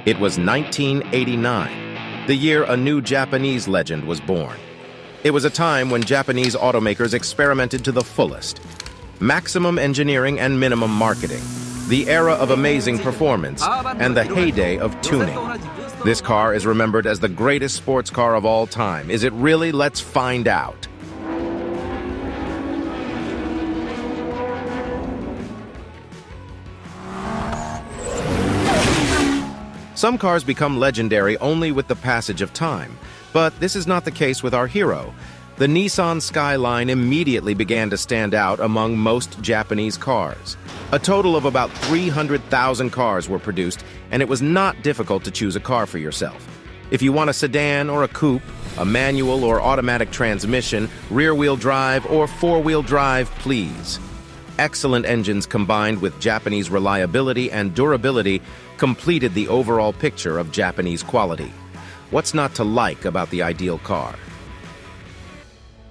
It was 1989, the year a new Japanese legend was born. It was a time when Japanese automakers experimented to the fullest. Maximum engineering and minimum marketing. The era of amazing performance and the heyday of tuning. This car is remembered as the greatest sports car of all time. Is it really? Let's find out. Some cars become legendary only with the passage of time, but this is not the case with our hero. The Nissan Skyline immediately began to stand out among most Japanese cars. A total of about 300,000 cars were produced, and it was not difficult to choose a car for yourself. If you want a sedan or a coupe, a manual or automatic transmission, rear-wheel drive or four-wheel drive, please. Excellent engines combined with Japanese reliability and durability completed the overall picture of Japanese quality. What's not to like about the ideal car?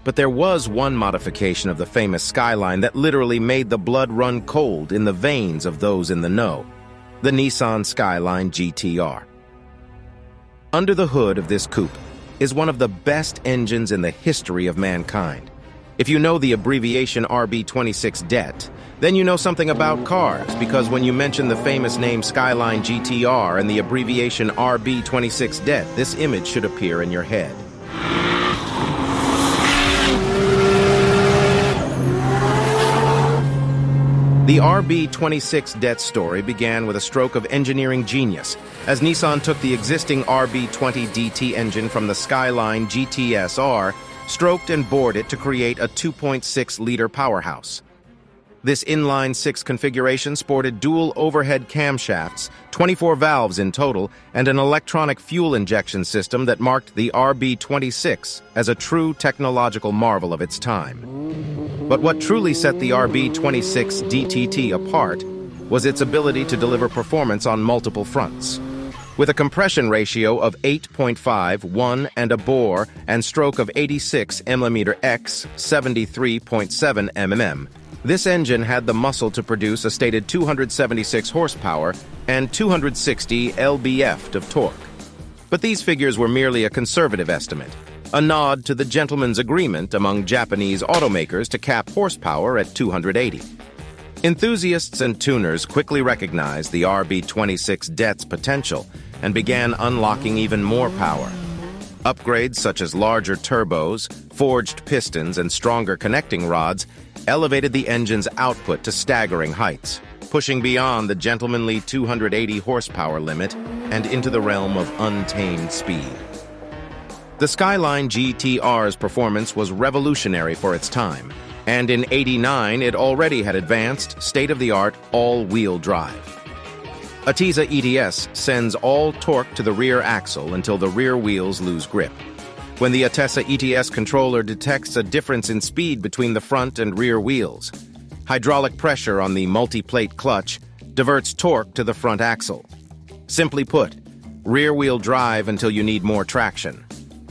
But there was one modification of the famous Skyline that literally made the blood run cold in the veins of those in the know: the Nissan Skyline GT-R. Under the hood of this coupe is one of the best engines in the history of mankind. If you know the abbreviation RB26 then you know something about cars, because when you mention the famous name Skyline GT-R and the abbreviation RB26 this image should appear in your head. The RB26 story began with a stroke of engineering genius, as Nissan took the existing RB20 DT engine from the Skyline GT-R, stroked and bored it to create a 2.6-liter powerhouse. This inline-six configuration sported dual overhead camshafts, 24 valves in total, and an electronic fuel injection system that marked the RB26 as a true technological marvel of its time. But what truly set the RB26 DTT apart was its ability to deliver performance on multiple fronts. With a compression ratio of 8.51 and a bore and stroke of 86 mm x 73.7 mm, this engine had the muscle to produce a stated 276 horsepower and 260 lb-ft of torque. But these figures were merely a conservative estimate, a nod to the gentleman's agreement among Japanese automakers to cap horsepower at 280. Enthusiasts and tuners quickly recognized the RB26's potential and began unlocking even more power. Upgrades such as larger turbos, forged pistons, and stronger connecting rods elevated the engine's output to staggering heights, pushing beyond the gentlemanly 280 horsepower limit and into the realm of untamed speed. The Skyline GT-R's performance was revolutionary for its time, and in '89 it already had advanced, state-of-the-art all-wheel drive. ATTESA ET-S sends all torque to the rear axle until the rear wheels lose grip. When the ATTESA ET-S controller detects a difference in speed between the front and rear wheels, hydraulic pressure on the multi-plate clutch diverts torque to the front axle. Simply put, rear-wheel drive until you need more traction.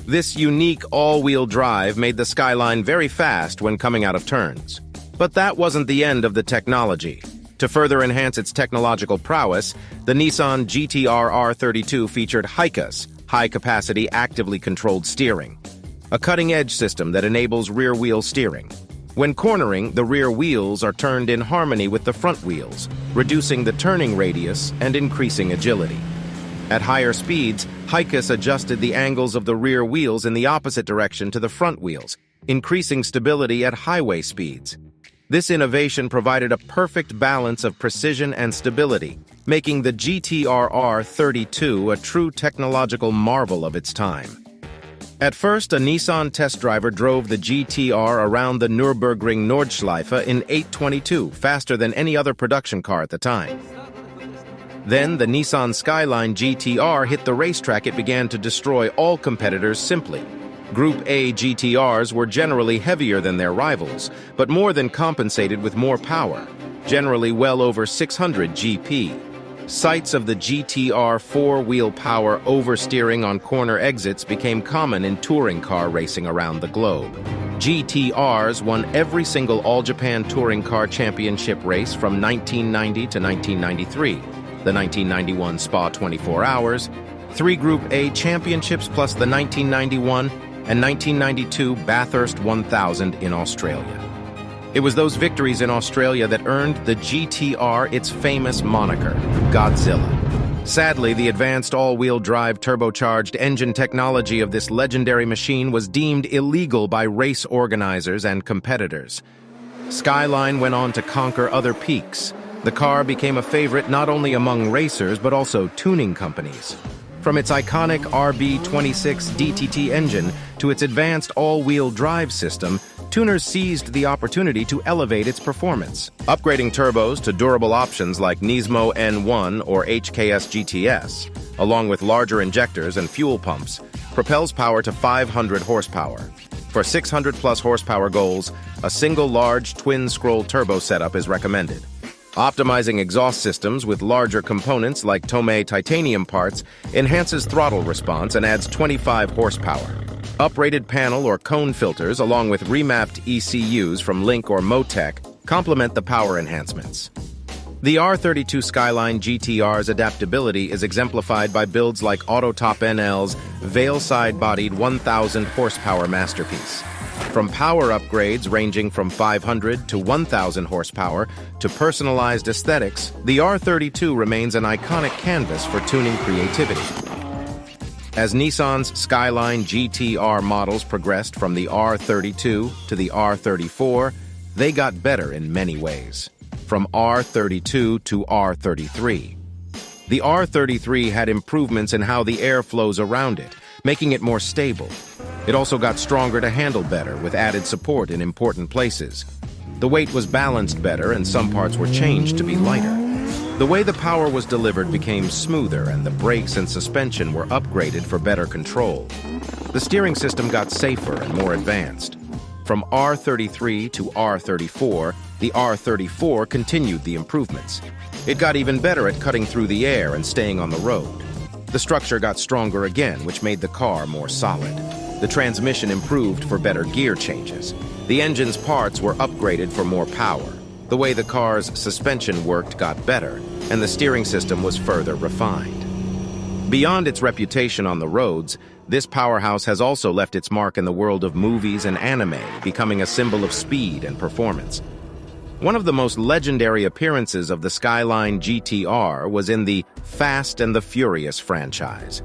This unique all-wheel drive made the Skyline very fast when coming out of turns. But that wasn't the end of the technology. To further enhance its technological prowess, the Nissan GT-R R32 featured HICAS, high-capacity actively controlled steering, a cutting-edge system that enables rear-wheel steering. When cornering, the rear wheels are turned in harmony with the front wheels, reducing the turning radius and increasing agility. At higher speeds, HICAS adjusted the angles of the rear wheels in the opposite direction to the front wheels, increasing stability at highway speeds. This innovation provided a perfect balance of precision and stability, making the GT-R R32 a true technological marvel of its time. At first, a Nissan test driver drove the GT-R around the Nürburgring Nordschleife in 8:22, faster than any other production car at the time. Then, the Nissan Skyline GT-R hit the racetrack. It began to destroy all competitors simply. Group A GT-Rs were generally heavier than their rivals, but more than compensated with more power, generally well over 600 GP. Sights of the GT-R four-wheel power oversteering on corner exits became common in touring car racing around the globe. GT-Rs won every single All-Japan Touring Car Championship race from 1990 to 1993. the 1991 Spa 24 Hours, 3 Group A championships plus the 1991 and 1992 Bathurst 1000 in Australia. It was those victories in Australia that earned the GT-R its famous moniker, Godzilla. Sadly, the advanced all-wheel drive turbocharged engine technology of this legendary machine was deemed illegal by race organizers and competitors. Skyline went on to conquer other peaks. The car became a favorite not only among racers but also tuning companies. From its iconic RB26 DTT engine to its advanced all-wheel drive system, tuners seized the opportunity to elevate its performance. Upgrading turbos to durable options like Nismo N1 or HICAS GTS, along with larger injectors and fuel pumps, propels power to 500 horsepower. For 600-plus horsepower goals, a single large twin-scroll turbo setup is recommended. Optimizing exhaust systems with larger components like Tomei titanium parts enhances throttle response and adds 25 horsepower. Uprated panel or cone filters, along with remapped ECUs from Link or Motec, complement the power enhancements. The R32 Skyline GT-R's adaptability is exemplified by builds like Autotop NL's Veil-side-bodied 1,000 horsepower masterpiece. From power upgrades ranging from 500 to 1,000 horsepower to personalized aesthetics, the R32 remains an iconic canvas for tuning creativity. As Nissan's Skyline GT-R models progressed from the R32 to the R34, they got better in many ways. From R32 to R33. The R33 had improvements in how the air flows around it, making it more stable. It also got stronger to handle better, with added support in important places. The weight was balanced better, and some parts were changed to be lighter. The way the power was delivered became smoother, and the brakes and suspension were upgraded for better control. The steering system got safer and more advanced. From R33 to R34, the R34 continued the improvements. It got even better at cutting through the air and staying on the road. The structure got stronger again, which made the car more solid. The transmission improved for better gear changes. The engine's parts were upgraded for more power. The way the car's suspension worked got better, and the steering system was further refined. Beyond its reputation on the roads, this powerhouse has also left its mark in the world of movies and anime, becoming a symbol of speed and performance. One of the most legendary appearances of the Skyline GT-R was in the Fast and the Furious franchise.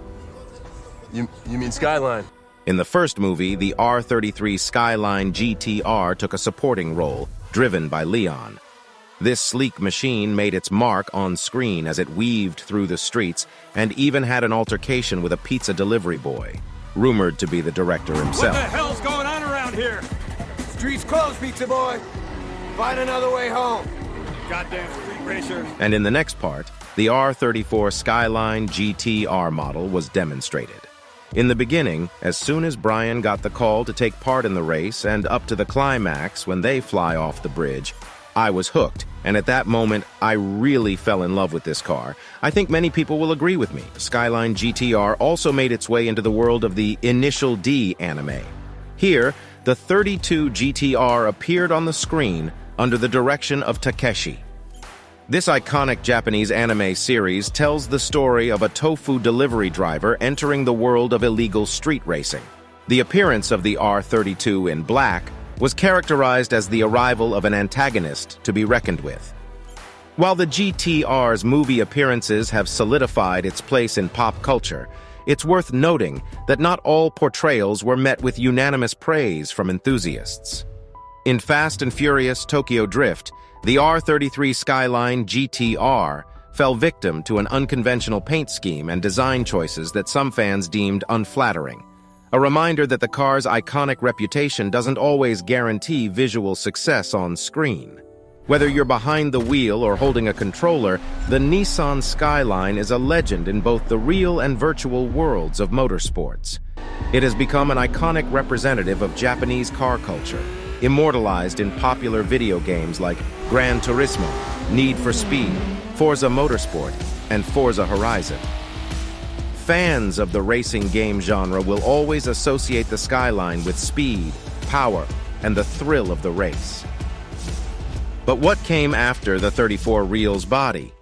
You mean Skyline? In the first movie, the R33 Skyline GT-R took a supporting role, driven by Leon. This sleek machine made its mark on screen as it weaved through the streets and even had an altercation with a pizza delivery boy, rumored to be the director himself. What the hell's going on around here? Streets closed, pizza boy. Find another way home. Goddamn street racers. And in the next part, the R34 Skyline GT-R model was demonstrated. In the beginning, as soon as Brian got the call to take part in the race and up to the climax when they fly off the bridge, I was hooked, and at that moment, I really fell in love with this car. I think many people will agree with me. Skyline GT-R also made its way into the world of the Initial D anime. Here, the 32 GT-R appeared on the screen under the direction of Takeshi. This iconic Japanese anime series tells the story of a tofu delivery driver entering the world of illegal street racing. The appearance of the R32 in black was characterized as the arrival of an antagonist to be reckoned with. While the GT-R's movie appearances have solidified its place in pop culture, it's worth noting that not all portrayals were met with unanimous praise from enthusiasts. In Fast and Furious Tokyo Drift, the R33 Skyline GT-R fell victim to an unconventional paint scheme and design choices that some fans deemed unflattering. A reminder that the car's iconic reputation doesn't always guarantee visual success on screen. Whether you're behind the wheel or holding a controller, the Nissan Skyline is a legend in both the real and virtual worlds of motorsports. It has become an iconic representative of Japanese car culture, immortalized in popular video games like Gran Turismo, Need for Speed, Forza Motorsport, and Forza Horizon. Fans of the racing game genre will always associate the Skyline with speed, power, and the thrill of the race. But what came after the 34 Reels body?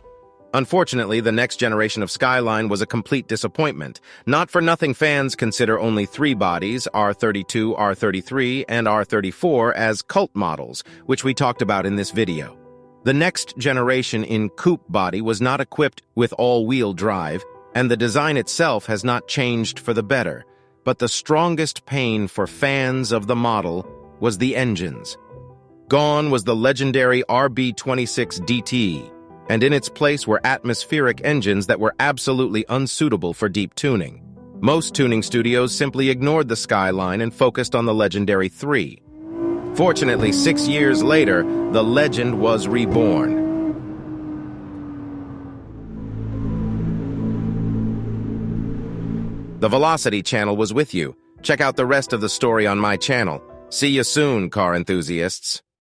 Unfortunately, the next generation of Skyline was a complete disappointment. Not for nothing fans consider only three bodies, R32, R33, and R34, as cult models, which we talked about in this video. The next generation in coupe body was not equipped with all-wheel drive, and the design itself has not changed for the better. But the strongest pain for fans of the model was the engines. Gone was the legendary RB26 DT, and in its place were atmospheric engines that were absolutely unsuitable for deep tuning. Most tuning studios simply ignored the Skyline and focused on the legendary 3. Fortunately, 6 years later, the legend was reborn. The Velocity channel was with you. Check out the rest of the story on my channel. See you soon, car enthusiasts.